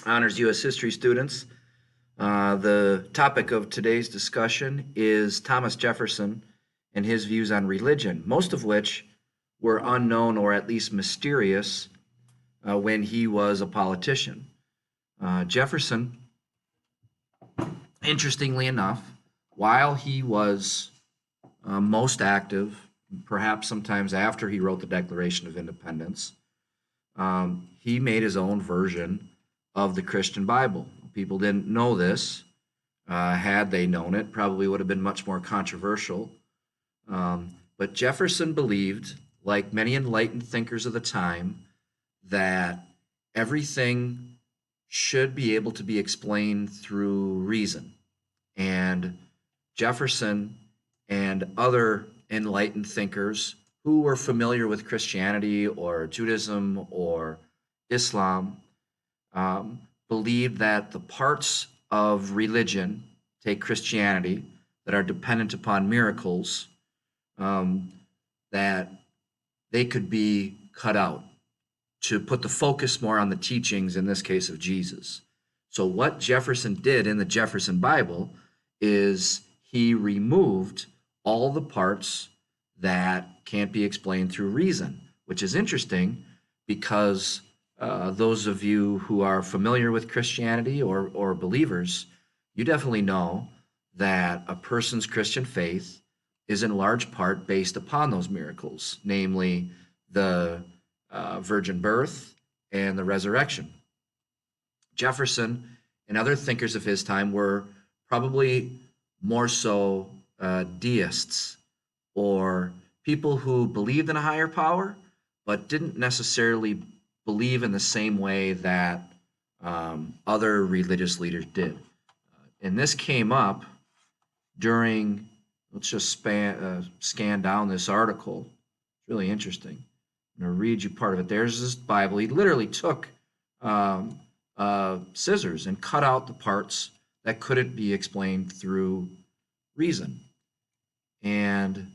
Honors U.S. History students. The topic of today's discussion is Thomas Jefferson and his views on religion, most of which were unknown or at least mysterious when he was a politician. Jefferson, interestingly enough, while he was most active, perhaps sometimes after he wrote the Declaration of Independence, he made his own version of the Christian Bible. People didn't know this. Had they known it, probably would have been much more controversial. But Jefferson believed, like many enlightened thinkers of the time, that everything should be able to be explained through reason. And Jefferson and other enlightened thinkers who were familiar with Christianity or Judaism or Islam believed that the parts of religion, take Christianity, that are dependent upon miracles, that they could be cut out to put the focus more on the teachings, in this case of Jesus. So what Jefferson did in the Jefferson Bible is he removed all the parts that can't be explained through reason, which is interesting because those of you who are familiar with Christianity or believers, you definitely know that a person's Christian faith is in large part based upon those miracles, namely the virgin birth and the resurrection. Jefferson and other thinkers of his time were probably more so deists, or people who believed in a higher power but didn't necessarily believe in the same way that other religious leaders did. And this came up during, let's just scan down this article. It's really interesting. I'm going to read you part of it. There's this Bible. He literally took scissors and cut out the parts that couldn't be explained through reason. And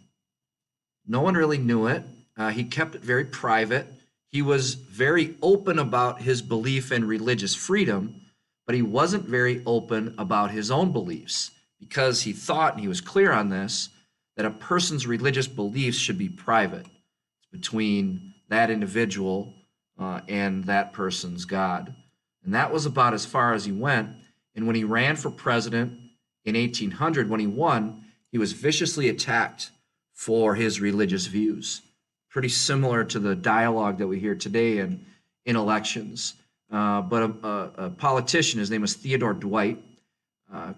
no one really knew it. He kept it very private. He was very open about his belief in religious freedom, but he wasn't very open about his own beliefs because he thought, and he was clear on this, that a person's religious beliefs should be private. It's between that individual and that person's God. And that was about as far as he went. And when he ran for president in 1800, when he won, he was viciously attacked for his religious views. Pretty similar to the dialogue that we hear today in elections. But a politician, his name was Theodore Dwight,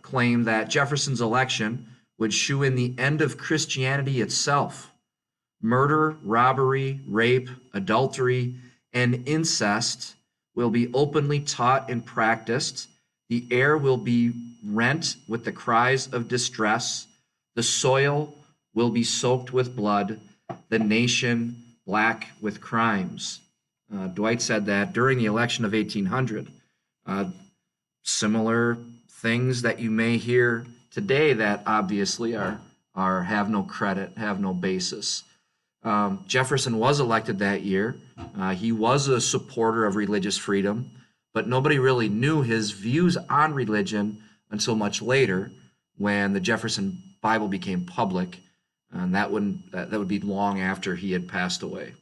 claimed that Jefferson's election would shew in the end of Christianity itself. Murder, robbery, rape, adultery, and incest will be openly taught and practiced. The air will be rent with the cries of distress. The soil will be soaked with blood. The nation black with crimes. Dwight said that during the election of 1800. Similar things that you may hear today that obviously are have no credit, have no basis. Jefferson was elected that year. He was a supporter of religious freedom, but nobody really knew his views on religion until much later when the Jefferson Bible became public, and that would be long after he had passed away.